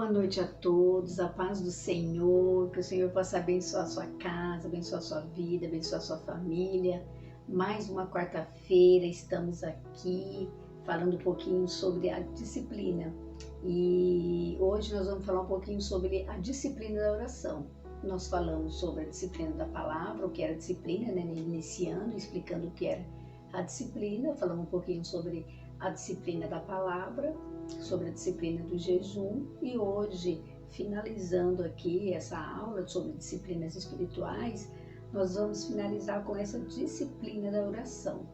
Boa noite a todos, a paz do Senhor, que o Senhor possa abençoar a sua casa, abençoar a sua vida, abençoar a sua família. Mais uma quarta-feira estamos aqui falando um pouquinho sobre a disciplina. E hoje nós vamos falar um pouquinho sobre a disciplina da oração. Nós falamos sobre a disciplina da palavra, o que era disciplina, né? Iniciando, explicando o que era a disciplina. Falamos um pouquinho sobre a disciplina da palavra, sobre a disciplina do jejum, e hoje, finalizando aqui essa aula sobre disciplinas espirituais, nós vamos finalizar com essa disciplina da oração.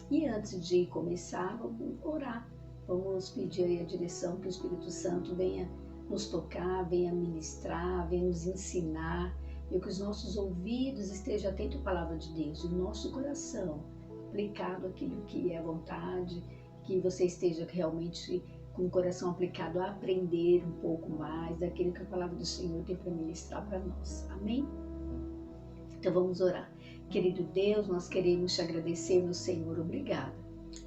E antes de começar, vamos orar, vamos pedir aí a direção que o Espírito Santo venha nos tocar, venha ministrar, venha nos ensinar, e que os nossos ouvidos estejam atentos à palavra de Deus, e o nosso coração aplicado àquilo que é a vontade, que você esteja realmente com o coração aplicado a aprender um pouco mais daquilo que a palavra do Senhor tem para ministrar para nós. Amém? Então vamos orar. Querido Deus, nós queremos te agradecer, meu Senhor, obrigada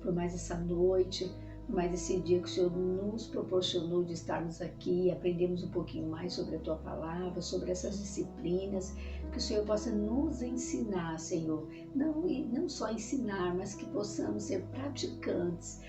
por mais essa noite, por mais esse dia que o Senhor nos proporcionou de estarmos aqui, aprendemos um pouquinho mais sobre a Tua palavra, sobre essas disciplinas, que o Senhor possa nos ensinar, Senhor, não só ensinar, mas que possamos ser praticantes.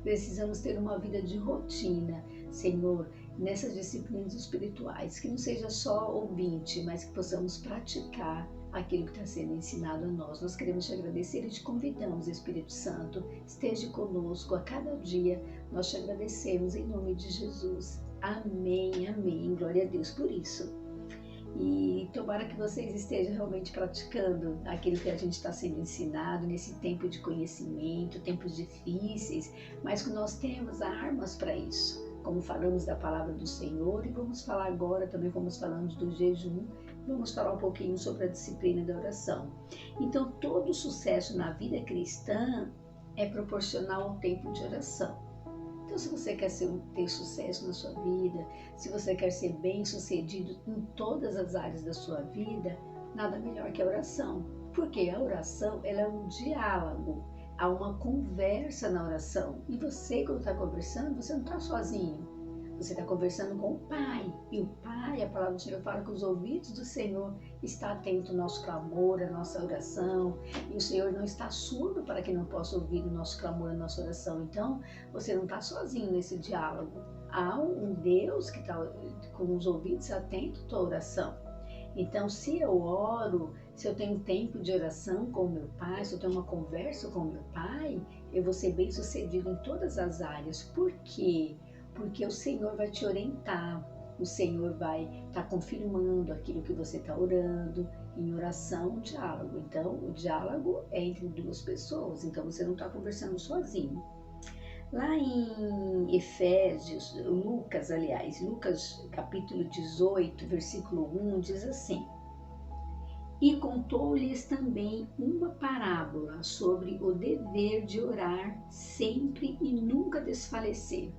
Precisamos ter uma vida de rotina, Senhor, nessas disciplinas espirituais, que não seja só ouvinte, mas que possamos praticar aquilo que está sendo ensinado a nós. Nós queremos te agradecer e te convidamos, Espírito Santo, esteja conosco a cada dia. Nós te agradecemos em nome de Jesus. Amém, amém. Glória a Deus por isso. E tomara que vocês estejam realmente praticando aquilo que a gente está sendo ensinado nesse tempo de conhecimento, tempos difíceis, mas que nós temos armas para isso. Como falamos da palavra do Senhor, e vamos falar agora, também vamos falando do jejum, vamos falar um pouquinho sobre a disciplina da oração. Então, todo sucesso na vida cristã é proporcional ao tempo de oração. Então, se você quer ter sucesso na sua vida, se você quer ser bem-sucedido em todas as áreas da sua vida, nada melhor que a oração. Porque a oração, ela é um diálogo, há uma conversa na oração. E você, quando está conversando, você não está sozinho. Você está conversando com o Pai. E o Pai, a palavra do Senhor fala que os ouvidos do Senhor estão atentos ao nosso clamor, à nossa oração. E o Senhor não está surdo para que não possa ouvir o nosso clamor, a nossa oração. Então, você não está sozinho nesse diálogo. Há um Deus que está com os ouvidos atentos à tua oração. Então, se eu oro, se eu tenho tempo de oração com o meu Pai, se eu tenho uma conversa com o meu Pai, eu vou ser bem sucedido em todas as áreas. Por quê? Porque o Senhor vai te orientar, o Senhor vai estar confirmando aquilo que você está orando. Em oração, o diálogo. Então, o diálogo é entre duas pessoas, então você não está conversando sozinho. Lá em Efésios, Lucas capítulo 18, versículo 1, diz assim: E contou-lhes também uma parábola sobre o dever de orar sempre e nunca desfalecer.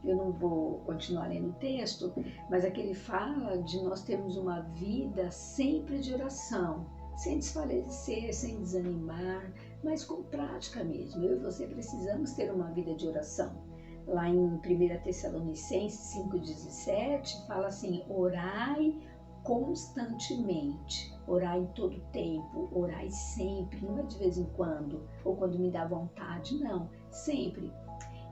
Eu não vou continuar lendo o texto, mas aqui ele fala de nós termos uma vida sempre de oração, sem desfalecer, sem desanimar, mas com prática mesmo. Eu e você precisamos ter uma vida de oração. Lá em 1 Tessalonicenses 5,17 fala assim: orai constantemente, orai em todo tempo, orai sempre, não é de vez em quando, ou quando me dá vontade, não, sempre.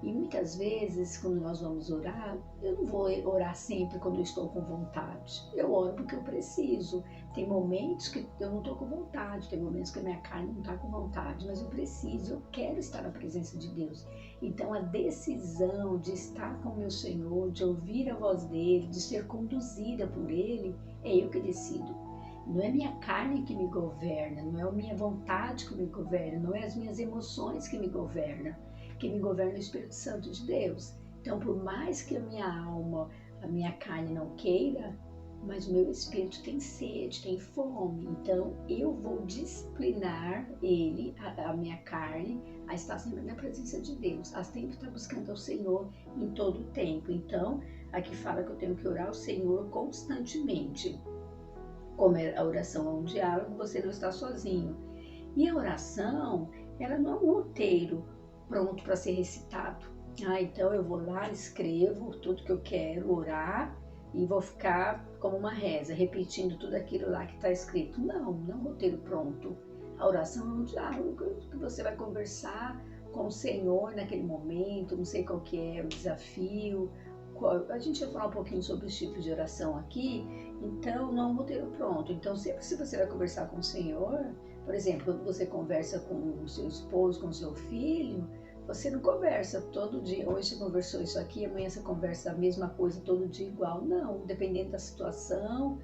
E muitas vezes, quando nós vamos orar, eu não vou orar sempre quando eu estou com vontade. Eu oro porque eu preciso. Tem momentos que eu não estou com vontade, tem momentos que a minha carne não está com vontade, mas eu preciso, eu quero estar na presença de Deus. Então, a decisão de estar com o meu Senhor, de ouvir a voz dEle, de ser conduzida por Ele, é eu que decido. Não é minha carne que me governa, não é a minha vontade que me governa, não é as minhas emoções que me governam. Quem me governa é o Espírito Santo de Deus. Então, por mais que a minha alma, a minha carne não queira, mas o meu espírito tem sede, tem fome. Então, eu vou disciplinar ele, a minha carne, a estar sempre na presença de Deus, a sempre estar buscando ao Senhor em todo o tempo. Então, aqui fala que eu tenho que orar ao Senhor constantemente. Como a oração é um diálogo, você não está sozinho. E a oração, ela não é um roteiro pronto para ser recitado. Então eu vou lá, escrevo tudo que eu quero orar, e vou ficar como uma reza, repetindo tudo aquilo lá que está escrito. Não, não roteiro pronto. A oração é um diálogo que você vai conversar com o Senhor naquele momento, não sei qual que é o desafio. A gente vai falar um pouquinho sobre os tipos de oração aqui, então não é um roteiro pronto. Então sempre se você vai conversar com o Senhor, por exemplo, quando você conversa com o seu esposo, com o seu filho, você não conversa todo dia, hoje você conversou isso aqui, amanhã você conversa a mesma coisa todo dia igual. Não, dependendo da situação,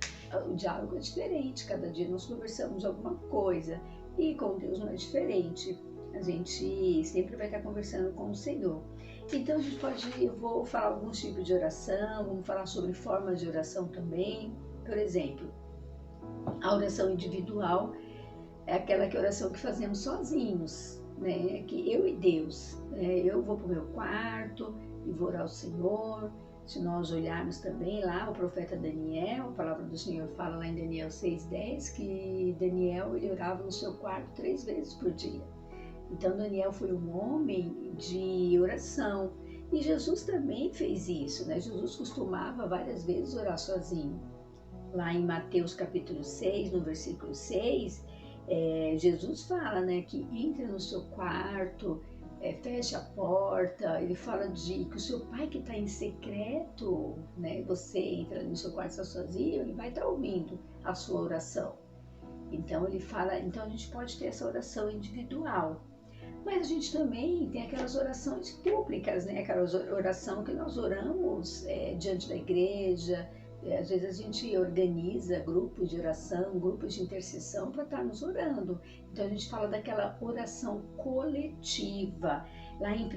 o diálogo é diferente, cada dia nós conversamos de alguma coisa. E com Deus não é diferente, a gente sempre vai estar conversando com o Senhor. Então a gente eu vou falar alguns tipos de oração, vamos falar sobre formas de oração também. Por exemplo, a oração individual é aquela oração que fazemos sozinhos, né? Que eu e Deus. Eu vou para o meu quarto e vou orar ao Senhor. Se nós olharmos também lá o profeta Daniel, a palavra do Senhor fala lá em Daniel 6:10 que Daniel ele orava no seu quarto 3 vezes por dia. Então Daniel foi um homem de oração. E Jesus também fez isso, né? Jesus costumava várias vezes orar sozinho. Lá em Mateus capítulo 6, no versículo 6, Jesus fala, né, que entra no seu quarto, fecha a porta, ele fala de que o seu pai que está em secreto, né, você entra no seu quarto, está sozinho, ele vai estar ouvindo a sua oração. Então ele fala, então a gente pode ter essa oração individual, mas a gente também tem aquelas orações públicas, né, aquela oração que nós oramos diante da igreja. Às vezes a gente organiza grupos de oração, grupos de intercessão para estarmos orando. Então a gente fala daquela oração coletiva. Lá em 1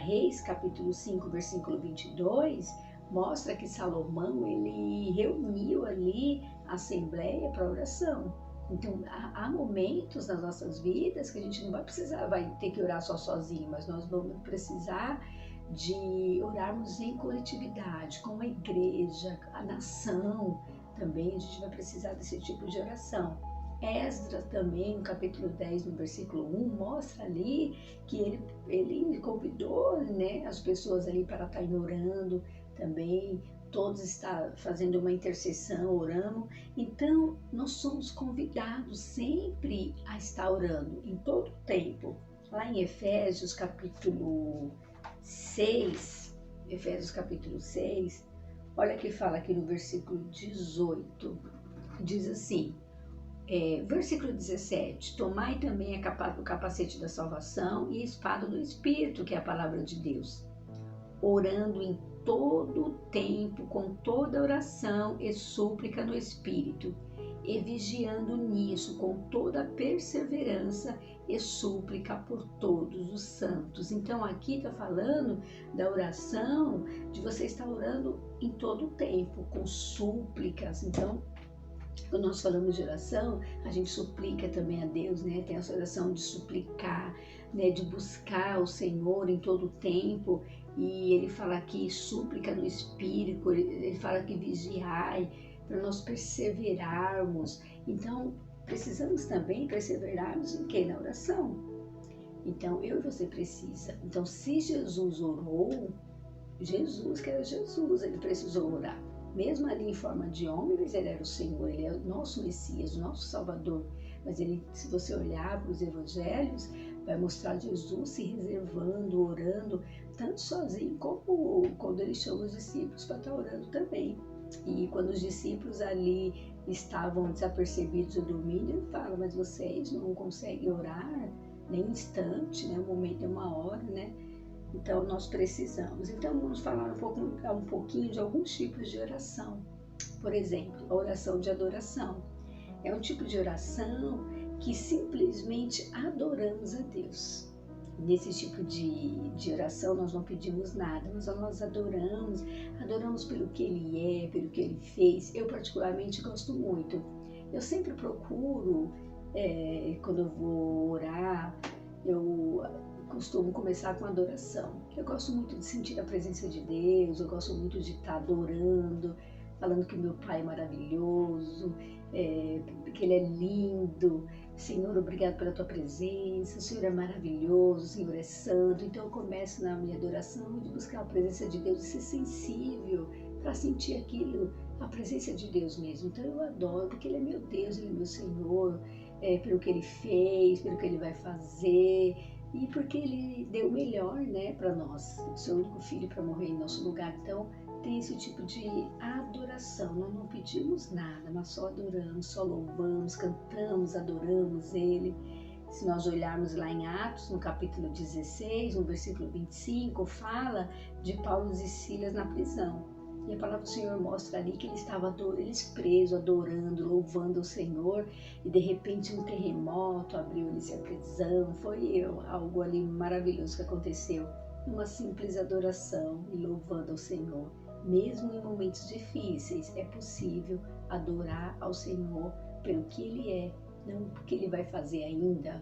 Reis, capítulo 5, versículo 22, mostra que Salomão ele reuniu ali a assembleia para oração. Então há momentos nas nossas vidas que a gente não vai ter que orar só sozinho, mas nós vamos precisar de orarmos em coletividade, com a igreja, a nação também, a gente vai precisar desse tipo de oração. Esdras também, no capítulo 10, no versículo 1, mostra ali que ele convidou, né, as pessoas ali para estarem orando também, todos estão fazendo uma intercessão, orando. Então, nós somos convidados sempre a estar orando, em todo o tempo. Lá em Efésios, capítulo 6, Efésios capítulo 6, olha que fala aqui no versículo 18, diz assim, versículo 17, tomai também o capacete da salvação e a espada do Espírito, que é a palavra de Deus, orando em todo o tempo, com toda oração e súplica no Espírito, e vigiando nisso com toda perseverança e súplica por todos os santos. Então aqui está falando da oração, de você estar orando em todo o tempo, com súplicas. Então, quando nós falamos de oração, a gente suplica também a Deus, né? Tem essa oração de suplicar, né? De buscar o Senhor em todo o tempo. E ele fala aqui súplica no Espírito, ele fala que vigiai, para nós perseverarmos. Então, precisamos também perseverarmos em quê? Na oração. Então, eu e você precisa. Então, se Jesus orou, Jesus, que era Jesus, ele precisou orar. Mesmo ali em forma de homem, mas ele era o Senhor, ele é o nosso Messias, o nosso Salvador. Mas ele, se você olhar para os evangelhos, vai mostrar Jesus se reservando, orando, tanto sozinho como quando ele chama os discípulos para estar orando também. E quando os discípulos ali estavam desapercebidos ou dormindo, ele fala, mas vocês não conseguem orar nem um instante, né? Um momento é uma hora, né? Então nós precisamos. Então vamos falar um pouquinho de alguns tipos de oração. Por exemplo, a oração de adoração. É um tipo de oração que simplesmente adoramos a Deus. Nesse tipo de oração nós não pedimos nada, mas nós adoramos pelo que Ele é, pelo que Ele fez. Eu particularmente gosto muito. Eu sempre procuro, quando eu vou orar, eu costumo começar com adoração. Eu gosto muito de sentir a presença de Deus, eu gosto muito de estar adorando, falando que o meu Pai é maravilhoso, que Ele é lindo. Senhor, obrigado pela Tua presença, o Senhor é maravilhoso, o Senhor é santo. Então eu começo na minha adoração de buscar a presença de Deus e ser sensível para sentir aquilo, a presença de Deus mesmo. Então eu adoro, porque Ele é meu Deus, Ele é meu Senhor, pelo que Ele fez, pelo que Ele vai fazer, e porque Ele deu o melhor, né, para nós, o seu único filho para morrer em nosso lugar. Então tem esse tipo de adoração. Nós não pedimos nada, nós só adoramos, só louvamos, cantamos, adoramos Ele. Se nós olharmos lá em Atos, no capítulo 16, no versículo 25, fala de Paulo e Silas na prisão. E a palavra do Senhor mostra ali que eles presos, adorando, louvando o Senhor, e de repente um terremoto abriu-lhes a prisão. Foi algo ali maravilhoso que aconteceu. Uma simples adoração e louvando ao Senhor. Mesmo em momentos difíceis, é possível adorar ao Senhor pelo que Ele é, não porque Ele vai fazer ainda,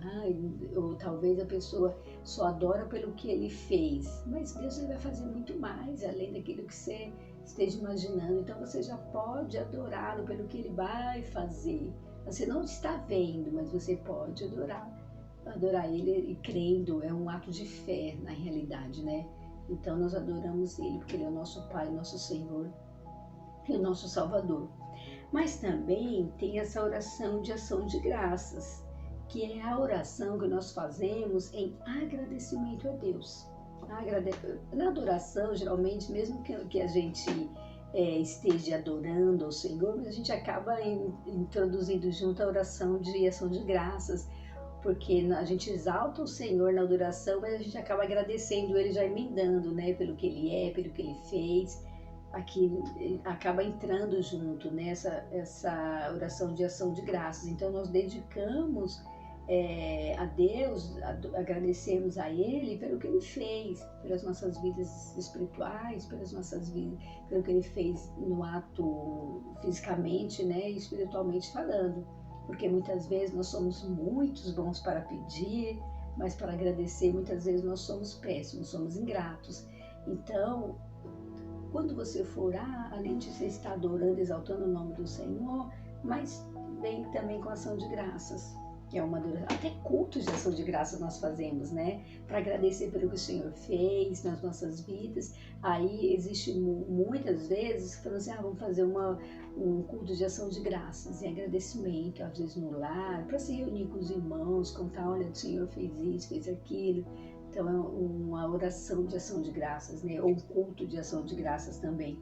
ou talvez a pessoa só adora pelo que Ele fez, mas Deus Ele vai fazer muito mais, além daquilo que você esteja imaginando. Então você já pode adorá-lo pelo que Ele vai fazer. Você não está vendo, mas você pode adorar Ele, e crendo, é um ato de fé na realidade, né? Então nós adoramos Ele porque Ele é o nosso Pai, nosso Senhor e o nosso Salvador. Mas também tem essa oração de ação de graças, que é a oração que nós fazemos em agradecimento a Deus. Na adoração, geralmente, mesmo que a gente esteja adorando ao Senhor, mas a gente acaba introduzindo junto a oração de ação de graças, porque a gente exalta o Senhor na adoração, mas a gente acaba agradecendo Ele, já emendando, né, pelo que Ele é, pelo que Ele fez. Aqui acaba entrando junto nessa essa oração de ação de graças. Então nós dedicamos a Deus, agradecemos a Ele pelo que Ele fez, pelas nossas vidas espirituais, pelas nossas vidas, pelo que Ele fez no ato fisicamente, né, e espiritualmente falando. Porque muitas vezes nós somos muito bons para pedir, mas para agradecer muitas vezes nós somos péssimos, somos ingratos. Então, quando você for orar, além de você estar adorando, exaltando o nome do Senhor, mas vem também com ação de graças, que é uma adoração. Até cultos de ação de graças nós fazemos, né? Para agradecer pelo que o Senhor fez nas nossas vidas. Aí existe muitas vezes falando assim, vamos fazer um culto de ação de graças e agradecimento, às vezes no lar, para se reunir com os irmãos, contar, olha, o Senhor fez isso, fez aquilo. Então é uma oração de ação de graças, né? Ou um culto de ação de graças também.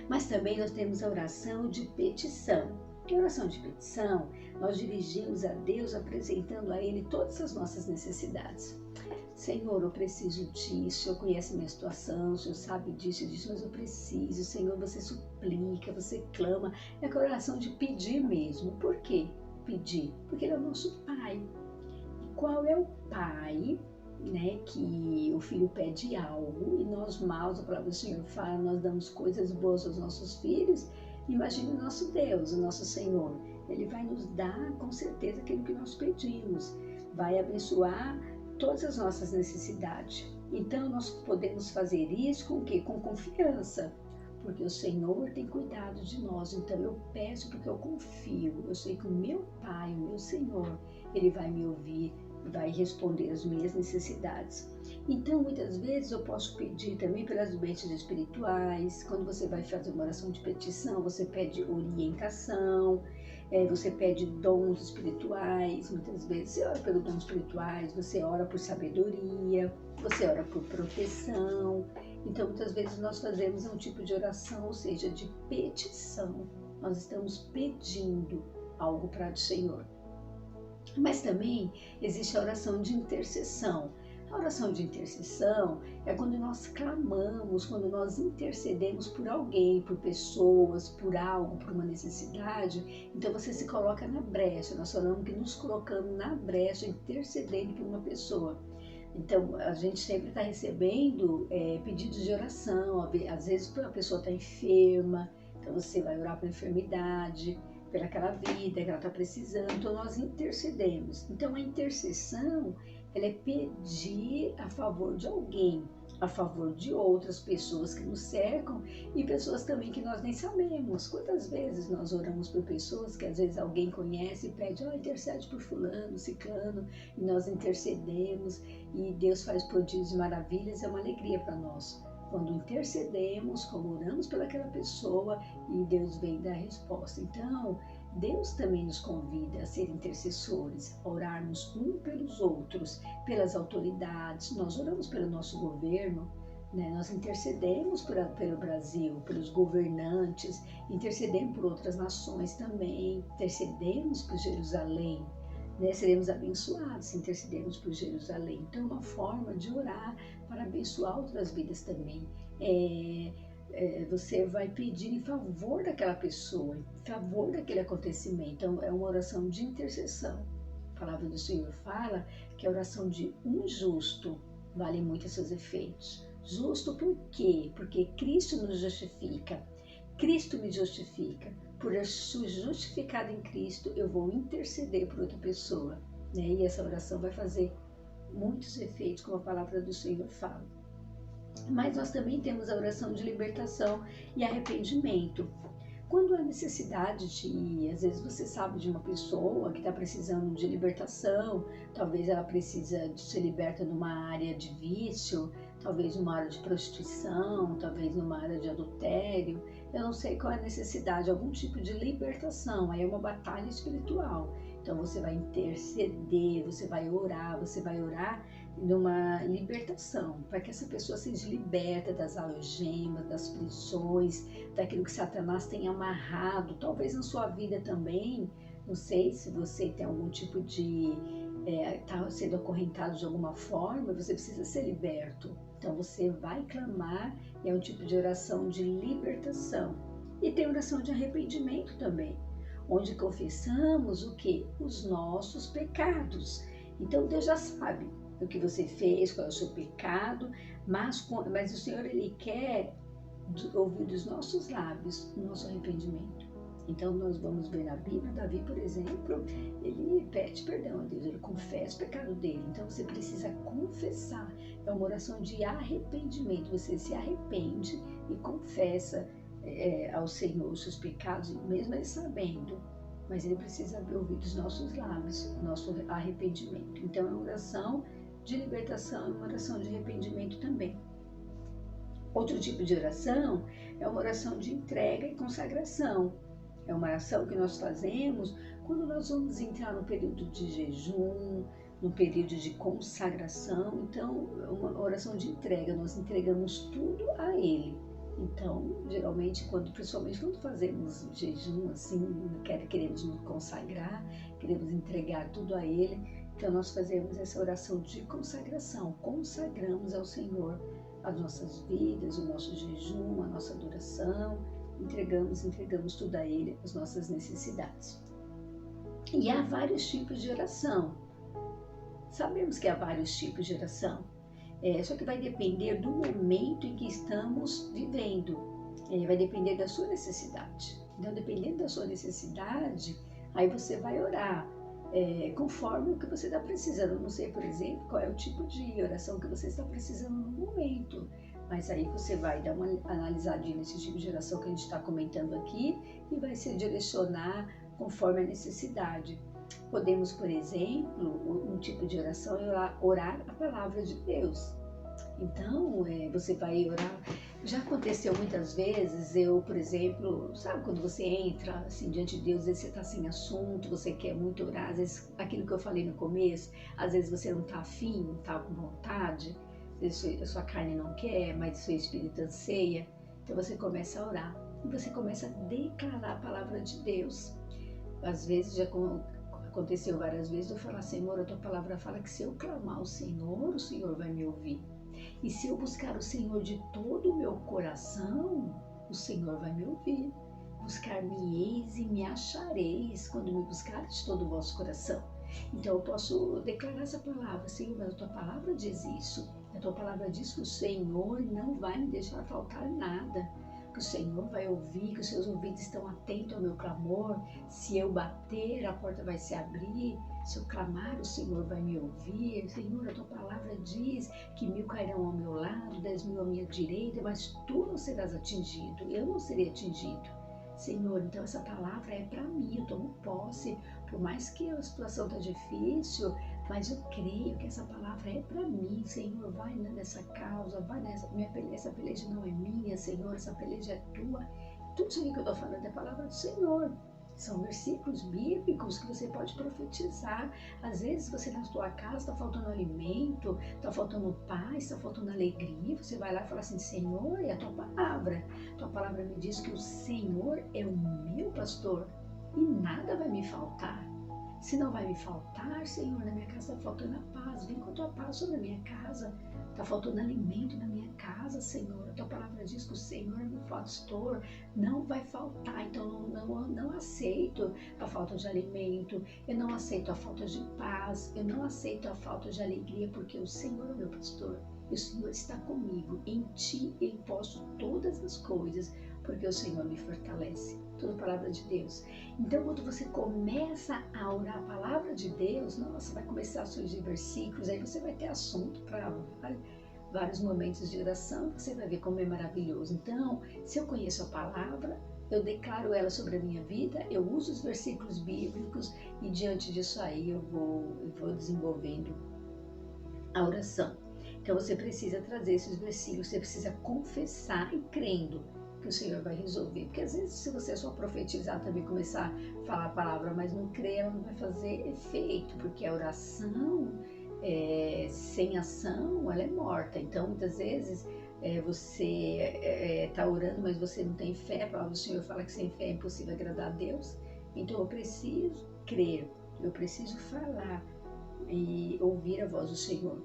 Mas também nós temos a oração de petição. Que a oração de petição, nós dirigimos a Deus apresentando a Ele todas as nossas necessidades. Senhor, eu preciso disso, o Senhor conhece minha situação, o Senhor sabe disso, mas eu preciso. Senhor, você suplica, você clama. É a oração de pedir mesmo. Por quê pedir? Porque Ele é o nosso Pai. Qual é o pai, né, que o filho pede algo e nós maus, a palavra do Senhor fala, nós damos coisas boas aos nossos filhos? Imagine o nosso Deus, o nosso Senhor. Ele vai nos dar com certeza aquilo que nós pedimos, vai abençoar todas as nossas necessidades. Então nós podemos fazer isso com o quê? Com confiança. Porque o Senhor tem cuidado de nós, então eu peço porque eu confio, eu sei que o meu Pai, o meu Senhor, Ele vai me ouvir, vai responder às minhas necessidades. Então, muitas vezes eu posso pedir também pelas bênçãos espirituais. Quando você vai fazer uma oração de petição, você pede orientação, você pede dons espirituais. Muitas vezes você ora pelos dons espirituais, você ora por sabedoria, você ora por proteção. Então, muitas vezes nós fazemos um tipo de oração, ou seja, de petição. Nós estamos pedindo algo para o Senhor. Mas também existe a oração de intercessão. A oração de intercessão é quando nós clamamos, quando nós intercedemos por alguém, por pessoas, por algo, por uma necessidade. Então você se coloca na brecha, nós falamos que nos colocamos na brecha, intercedendo por uma pessoa. Então a gente sempre está recebendo pedidos de oração, às vezes a pessoa está enferma, então você vai orar pela enfermidade, pelaquela vida que ela está precisando, então nós intercedemos. Então a intercessão, ela é pedir a favor de alguém, a favor de outras pessoas que nos cercam e pessoas também que nós nem sabemos. Quantas vezes nós oramos por pessoas que às vezes alguém conhece e pede, intercede por fulano, ciclano, e nós intercedemos e Deus faz prodígios e maravilhas, é uma alegria para nós. quando intercedemos, como oramos pelaquela pessoa e Deus vem dar a resposta. Então, Deus também nos convida a ser intercessores, a orarmos um pelos outros, pelas autoridades. Nós oramos pelo nosso governo, né? Nós intercedemos pelo Brasil, pelos governantes, intercedemos por outras nações também, intercedemos por Jerusalém. Né? Seremos abençoados se intercedermos por Jerusalém. Então, é uma forma de orar para abençoar outras vidas também. Você vai pedir em favor daquela pessoa, em favor daquele acontecimento. Então, é uma oração de intercessão. A palavra do Senhor fala que a oração de um justo vale muito a seus efeitos. Justo por quê? Porque Cristo nos justifica. Cristo me justifica. Por eu ser justificado em Cristo, eu vou interceder por outra pessoa. Né? E essa oração vai fazer muitos efeitos, como a palavra do Senhor fala. Mas nós também temos a oração de libertação e arrependimento. Quando há necessidade de, às vezes você sabe de uma pessoa que está precisando de libertação, talvez ela precisa de ser liberta numa área de vício, talvez numa área de prostituição, talvez numa área de adultério. Eu não sei qual é a necessidade, algum tipo de libertação. Aí é uma batalha espiritual. Então você vai interceder, você vai orar numa libertação, para que essa pessoa seja liberta das algemas, das prisões, daquilo que Satanás tem amarrado, talvez na sua vida também. Não sei se você tem algum tipo de está sendo acorrentado de alguma forma, você precisa ser liberto. Então você vai clamar, é um tipo de oração de libertação. E tem oração de arrependimento também, onde confessamos o quê? Os nossos pecados. Então Deus já sabe o que você fez, qual é o seu pecado, mas o Senhor, Ele quer ouvir dos nossos lábios o nosso arrependimento. Então nós vamos ver na Bíblia, Davi, por exemplo, ele pede perdão a Deus, ele confessa o pecado dele. Então você precisa confessar, é uma oração de arrependimento, você se arrepende e confessa ao Senhor os seus pecados, mesmo ele sabendo, mas ele precisa ouvir dos nossos lábios o nosso arrependimento. Então é uma oração de libertação, é uma oração de arrependimento também. Outro tipo de oração é uma oração de entrega e consagração. É uma oração que nós fazemos quando nós vamos entrar no período de jejum, no período de consagração. Então, é uma oração de entrega, nós entregamos tudo a Ele. Então, geralmente, principalmente quando fazemos jejum, assim, queremos nos consagrar, queremos entregar tudo a Ele, então nós fazemos essa oração de consagração, consagramos ao Senhor as nossas vidas, o nosso jejum, a nossa adoração, entregamos tudo a Ele, as nossas necessidades. E há vários tipos de oração. Sabemos que há vários tipos de oração. Só que vai depender do momento em que estamos vivendo. Vai depender da sua necessidade. Então, dependendo da sua necessidade, aí você vai orar conforme o que você está precisando. Não sei, por exemplo, qual é o tipo de oração que você está precisando no momento. Mas aí você vai dar uma analisadinha nesse tipo de oração que a gente está comentando aqui e vai se direcionar conforme a necessidade. Podemos, por exemplo, um tipo de oração é orar a palavra de Deus. Então, você vai orar. Já aconteceu muitas vezes, por exemplo, sabe quando você entra assim diante de Deus, às vezes você está sem assunto, você quer muito orar, às vezes aquilo que eu falei no começo, às vezes você não está afim, não está com vontade, às vezes a sua carne não quer, mas o seu espírito anseia, então você começa a orar e você começa a declarar a palavra de Deus. Às vezes já aconteceu várias vezes eu falar: Senhor, a tua palavra fala que se eu clamar o Senhor vai me ouvir. E se eu buscar o Senhor de todo o meu coração, o Senhor vai me ouvir. Buscar-me-eis e me achareis quando me buscares de todo o vosso coração. Então eu posso declarar essa palavra: Senhor, mas a tua palavra diz isso. A tua palavra diz que o Senhor não vai me deixar faltar nada. Que o Senhor vai ouvir, que os seus ouvidos estão atentos ao meu clamor. Se eu bater, a porta vai se abrir. Se eu clamar, o Senhor vai me ouvir. Senhor, a tua palavra diz que 1000 cairão ao meu lado, 10.000 à minha direita, mas tu não serás atingido, eu não serei atingido. Senhor, então essa palavra é para mim, eu tomo posse. Por mais que a situação está difícil, Mas eu creio que essa palavra é para mim, Senhor. Vai nessa causa, vai nessa. Essa peleja não é minha, Senhor, essa peleja é tua. Tudo isso aí que eu estou falando é a palavra do Senhor. São versículos bíblicos que você pode profetizar. Às vezes você na sua casa está faltando alimento, está faltando paz, está faltando alegria. Você vai lá e fala assim, Senhor, é a tua palavra. Tua palavra me diz que o Senhor é o meu pastor e nada vai me faltar. Se não vai me faltar, Senhor, na minha casa está faltando a paz. Vem com a tua paz sobre a minha casa. Está faltando alimento na minha casa, Senhor. A tua palavra diz que o Senhor é meu pastor. Não vai faltar. Então não aceito a falta de alimento. Eu não aceito a falta de paz. Eu não aceito a falta de alegria, porque o Senhor é meu pastor. E o Senhor está comigo. Em ti eu posso todas as coisas, porque o Senhor me fortalece. Toda a palavra de Deus. Então, quando você começa a orar a palavra de Deus, nossa, vai começar a surgir versículos, aí você vai ter assunto para vários momentos de oração, você vai ver como é maravilhoso. Então, se eu conheço a palavra, eu declaro ela sobre a minha vida, eu uso os versículos bíblicos e diante disso aí eu vou desenvolvendo a oração. Então, você precisa trazer esses versículos, você precisa confessar e crendo que o Senhor vai resolver, porque às vezes se você só profetizar também, começar a falar a palavra, mas não crer, ela não vai fazer efeito, porque a oração sem ação, ela é morta. Então muitas vezes você está orando, mas você não tem fé. A palavra do Senhor fala que sem fé é impossível agradar a Deus. Então eu preciso crer, eu preciso falar e ouvir a voz do Senhor.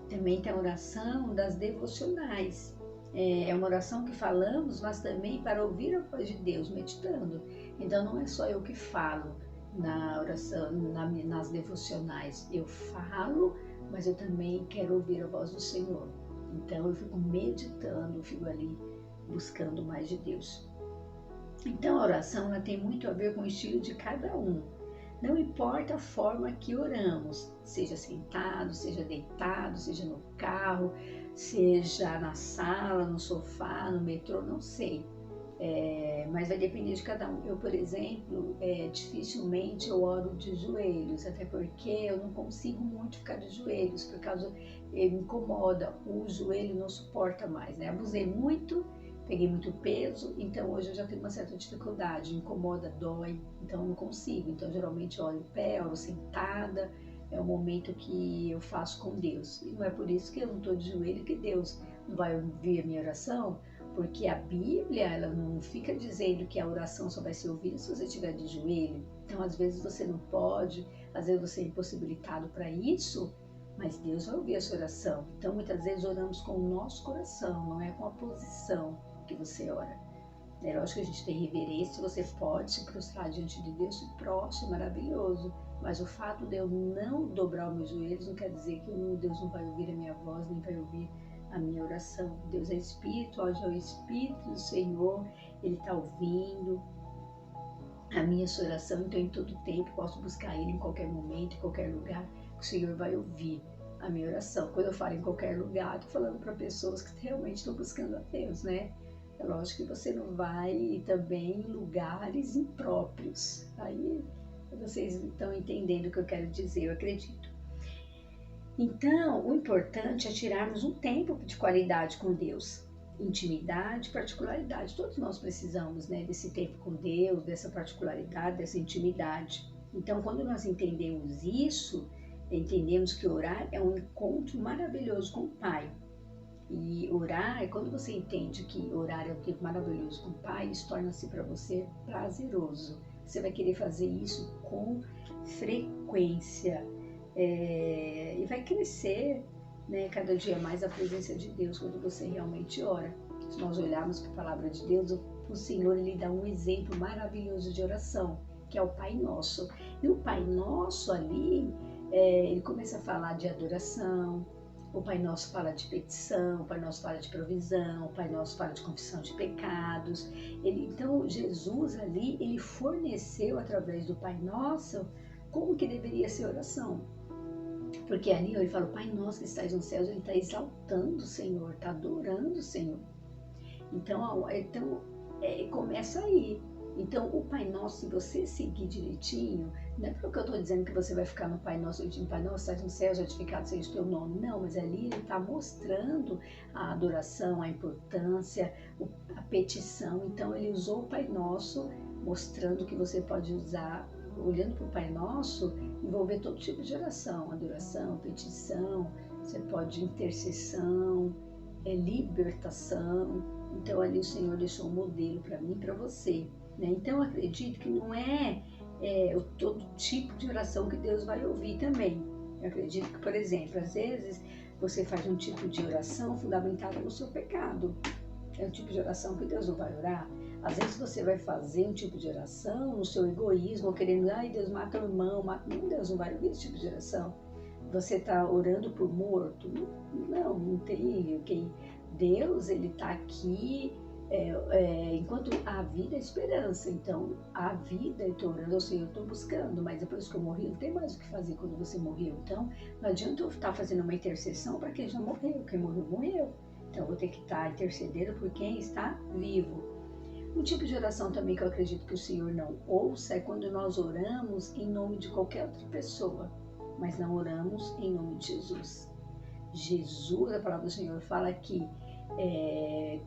Também tem a oração das devocionais. É uma oração que falamos, mas também para ouvir a voz de Deus, meditando. Então não é só eu que falo na oração, nas devocionais. Eu falo, mas eu também quero ouvir a voz do Senhor. Então eu fico meditando, eu fico ali buscando mais de Deus. Então a oração ela tem muito a ver com o estilo de cada um. Não importa a forma que oramos, seja sentado, seja deitado, seja no carro, seja na sala, no sofá, no metrô, não sei. Mas vai depender de cada um. Eu, por exemplo, dificilmente eu oro de joelhos, até porque eu não consigo muito ficar de joelhos, por causa me incomoda, o joelho não suporta mais, né? Abusei muito, peguei muito peso, então hoje eu já tenho uma certa dificuldade, incomoda, dói, então eu não consigo. Então geralmente eu oro em pé, oro sentada, é o momento que eu faço com Deus. E não é por isso que eu não estou de joelho que Deus não vai ouvir a minha oração, porque a Bíblia ela não fica dizendo que a oração só vai ser ouvida se você estiver de joelho. Então às vezes você não pode, às vezes você é impossibilitado para isso, mas Deus vai ouvir a sua oração. Então muitas vezes oramos com o nosso coração, não é com a posição que você ora. É lógico que a gente tem reverência, você pode se prostrar diante de Deus, se prostre, maravilhoso. Mas o fato de eu não dobrar os meus joelhos não quer dizer que Deus não vai ouvir a minha voz, nem vai ouvir a minha oração. Deus é Espírito, hoje é o Espírito do Senhor, Ele está ouvindo a minha oração, então em todo tempo posso buscar Ele em qualquer momento, em qualquer lugar, o Senhor vai ouvir a minha oração. Quando eu falo em qualquer lugar, estou falando para pessoas que realmente estão buscando a Deus, né? É lógico que você não vai também em lugares impróprios. Aí vocês estão entendendo o que eu quero dizer, eu acredito. Então, o importante é tirarmos um tempo de qualidade com Deus. Intimidade, particularidade. Todos nós precisamos, né, desse tempo com Deus, dessa particularidade, dessa intimidade. Então, quando nós entendemos isso, entendemos que orar é um encontro maravilhoso com o Pai. E orar é quando você entende que orar é um tempo maravilhoso com o Pai, isso torna-se para você prazeroso. Você vai querer fazer isso com frequência e vai crescer, né, cada dia mais a presença de Deus quando você realmente ora. Se nós olharmos para a palavra de Deus, o Senhor ele dá um exemplo maravilhoso de oração, que é o Pai Nosso. E o Pai Nosso ali, ele começa a falar de adoração. O Pai Nosso fala de petição, o Pai Nosso fala de provisão, o Pai Nosso fala de confissão de pecados. Então, Jesus ali, ele forneceu através do Pai Nosso como que deveria ser a oração. Porque ali ele fala, Pai Nosso que estás nos céus, ele está exaltando o Senhor, está adorando o Senhor. Então começa aí. Então, o Pai Nosso, se você seguir direitinho, Não é porque eu estou dizendo que você vai ficar no Pai Nosso, pedindo Pai Nosso, estás no céu, santificado seja o teu nome. Não, mas ali ele está mostrando a adoração, a importância, a petição. Então ele usou o Pai Nosso, mostrando que você pode usar, olhando para o Pai Nosso, envolver todo tipo de oração, adoração, petição, você pode intercessão, libertação. Então ali o Senhor deixou um modelo para mim e para você. Né? Então eu acredito que não é todo tipo de oração que Deus vai ouvir também. Eu acredito que, por exemplo, às vezes você faz um tipo de oração fundamentado no seu pecado. É um tipo de oração que Deus não vai orar. Às vezes você vai fazer um tipo de oração no seu egoísmo, querendo, ai Deus, mata o irmão, Deus não vai ouvir esse tipo de oração. Você está orando por morto? Não tem. Deus, ele está aqui enquanto há vida, é esperança. Então, a vida, eu estou orando ao Senhor, eu estou buscando, mas depois que eu morri, não tem mais o que fazer quando você morreu. Então, não adianta eu estar fazendo uma intercessão para quem já morreu. Quem morreu, morreu. Então, eu vou ter que estar intercedendo por quem está vivo. Um tipo de oração também que eu acredito que o Senhor não ouça é quando nós oramos em nome de qualquer outra pessoa, mas não oramos em nome de Jesus. Jesus, a palavra do Senhor fala que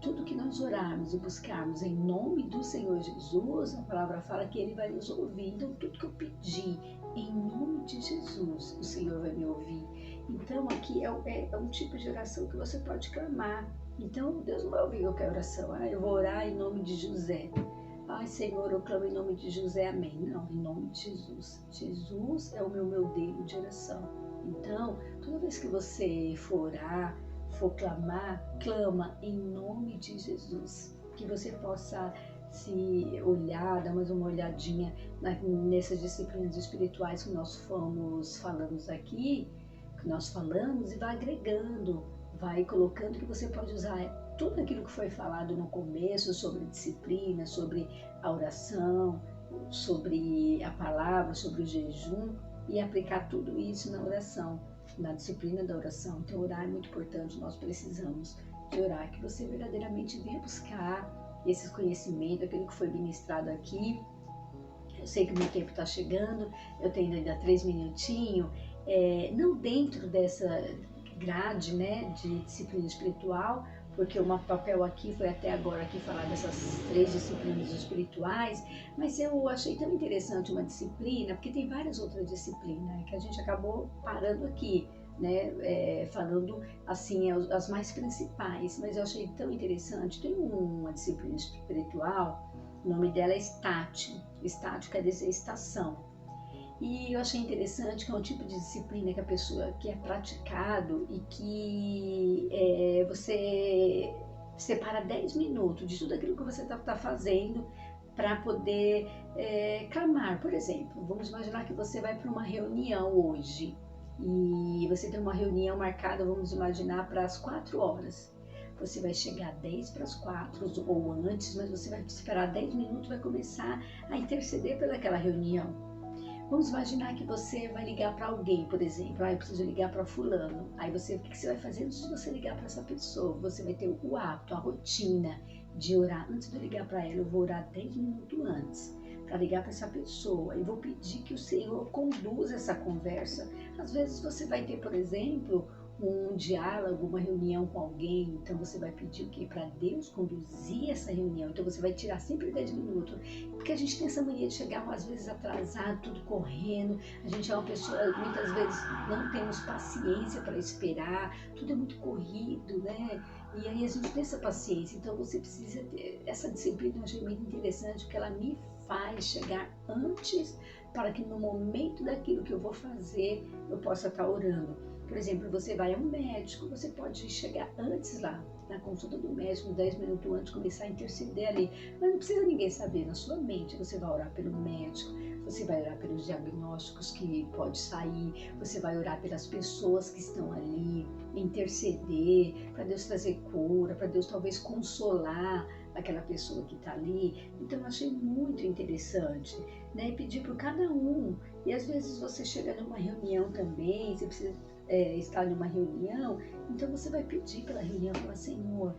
tudo que nós orarmos e buscarmos em nome do Senhor Jesus, a palavra fala que Ele vai nos ouvir. Então, tudo que eu pedir em nome de Jesus, o Senhor vai me ouvir. Então, aqui é um tipo de oração que você pode clamar. Então, Deus não vai ouvir qualquer oração. Eu vou orar em nome de José. Ai, Senhor, eu clamo em nome de José, amém. Não, em nome de Jesus. Jesus é o meu modelo de oração. Então, toda vez que você for orar, for clamar, clama em nome de Jesus. Que você possa se olhar, dar mais uma olhadinha nessas disciplinas espirituais que nós fomos falando aqui, que nós falamos, e vai agregando, vai colocando que você pode usar tudo aquilo que foi falado no começo sobre disciplina, sobre a oração, sobre a palavra, sobre o jejum, e aplicar tudo isso na oração, na disciplina da oração. Então, orar é muito importante, nós precisamos de orar, que você verdadeiramente venha buscar esses conhecimentos, aquilo que foi ministrado aqui. Eu sei que o meu tempo está chegando, eu tenho ainda 3 minutinhos, não dentro dessa grade, né, de disciplina espiritual, porque o meu papel aqui foi até agora aqui falar dessas 3 disciplinas espirituais, mas eu achei tão interessante uma disciplina, porque tem várias outras disciplinas, que a gente acabou parando aqui, né, falando assim as mais principais, mas eu achei tão interessante. Tem uma disciplina espiritual, o nome dela é estático, estático quer dizer estação. E eu achei interessante que é um tipo de disciplina que a pessoa que é praticado e que você separa 10 minutos de tudo aquilo que você está fazendo para poder clamar. Por exemplo, vamos imaginar que você vai para uma reunião hoje e você tem uma reunião marcada, vamos imaginar, para as 4 horas. Você vai chegar 10 para as 4 ou antes, mas você vai esperar 10 minutos e vai começar a interceder pelaquela reunião. Vamos imaginar que você vai ligar para alguém, por exemplo, eu preciso ligar para fulano. Aí o que você vai fazer antes de você ligar para essa pessoa? Você vai ter o hábito, a rotina de orar. Antes de eu ligar para ela, eu vou orar 10 minutos antes para ligar para essa pessoa e vou pedir que o Senhor conduza essa conversa. Às vezes você vai ter, por exemplo, um diálogo, uma reunião com alguém, então você vai pedir o quê? Para Deus conduzir essa reunião. Então você vai tirar sempre 10 minutos, porque a gente tem essa mania de chegar às vezes atrasado, tudo correndo, a gente é uma pessoa, muitas vezes não temos paciência para esperar, tudo é muito corrido, né? E aí a gente tem essa paciência, então você precisa ter essa disciplina. Eu achei muito interessante, porque ela me faz chegar antes, para que no momento daquilo que eu vou fazer, eu possa estar orando. Por exemplo, você vai a um médico, você pode chegar antes lá, na consulta do médico, 10 minutos antes, começar a interceder ali. Mas não precisa ninguém saber, na sua mente você vai orar pelo médico, você vai orar pelos diagnósticos que pode sair, você vai orar pelas pessoas que estão ali, interceder, para Deus trazer cura, para Deus talvez consolar aquela pessoa que está ali. Então eu achei muito interessante, né? Pedir por cada um. E às vezes você chega numa reunião também, você precisa estar numa reunião, então você vai pedir pela reunião, falar, Senhor,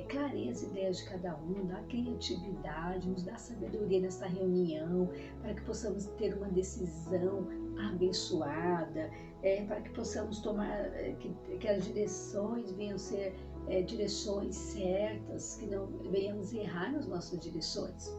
clareia as ideias de cada um, dá criatividade, nos dá sabedoria nessa reunião, para que possamos ter uma decisão abençoada, para que possamos tomar, que as direções venham ser direções certas, que não venhamos errar nas nossas direções.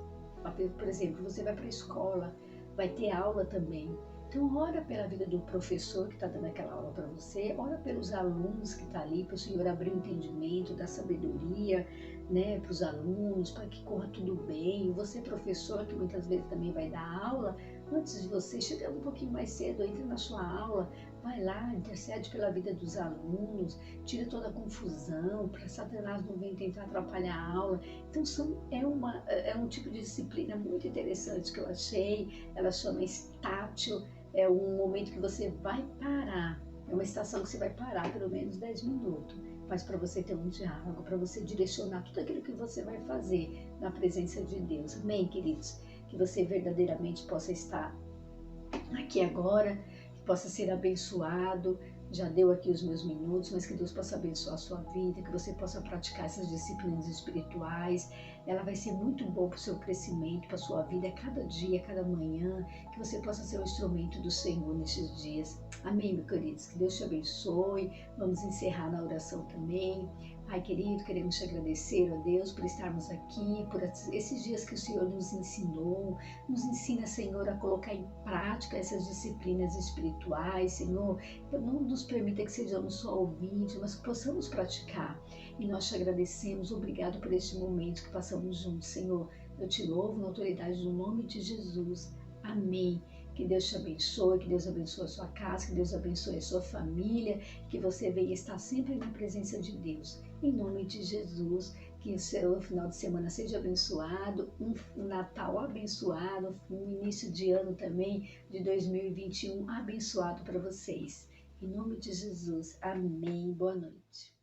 Por exemplo, você vai para a escola, vai ter aula também. Então, ora pela vida do professor que está dando aquela aula para você, ora pelos alunos que estão ali, para o Senhor abrir o entendimento, dar sabedoria, né, para os alunos, para que corra tudo bem. Você, professor, que muitas vezes também vai dar aula, antes de você chegar um pouquinho mais cedo, entre na sua aula, vai lá, intercede pela vida dos alunos, tira toda a confusão, para Satanás não vir tentar atrapalhar a aula. Então, é um tipo de disciplina muito interessante que eu achei. Ela chama estátil. É um momento que você vai parar, é uma estação que você vai parar pelo menos 10 minutos, mas para você ter um diálogo, para você direcionar tudo aquilo que você vai fazer na presença de Deus. Amém, queridos? Que você verdadeiramente possa estar aqui agora, que possa ser abençoado. Já deu aqui os meus minutos, mas que Deus possa abençoar a sua vida, que você possa praticar essas disciplinas espirituais. Ela vai ser muito bom para o seu crescimento, para a sua vida, cada dia, cada manhã, que você possa ser um instrumento do Senhor nesses dias. Amém, meus queridos? Que Deus te abençoe. Vamos encerrar na oração também. Pai querido, queremos te agradecer, ó Deus, por estarmos aqui, por esses dias que o Senhor nos ensinou. Nos ensina, Senhor, a colocar em prática essas disciplinas espirituais, Senhor. Não nos permita que sejamos só ouvintes, mas que possamos praticar. E nós te agradecemos. Obrigado por este momento que passamos juntos, Senhor. Eu te louvo na autoridade do nome de Jesus. Amém. Que Deus te abençoe, que Deus abençoe a sua casa, que Deus abençoe a sua família, que você venha estar sempre na presença de Deus. Em nome de Jesus, que o seu final de semana seja abençoado, um Natal abençoado, um início de ano também de 2021 abençoado para vocês. Em nome de Jesus, amém. Boa noite.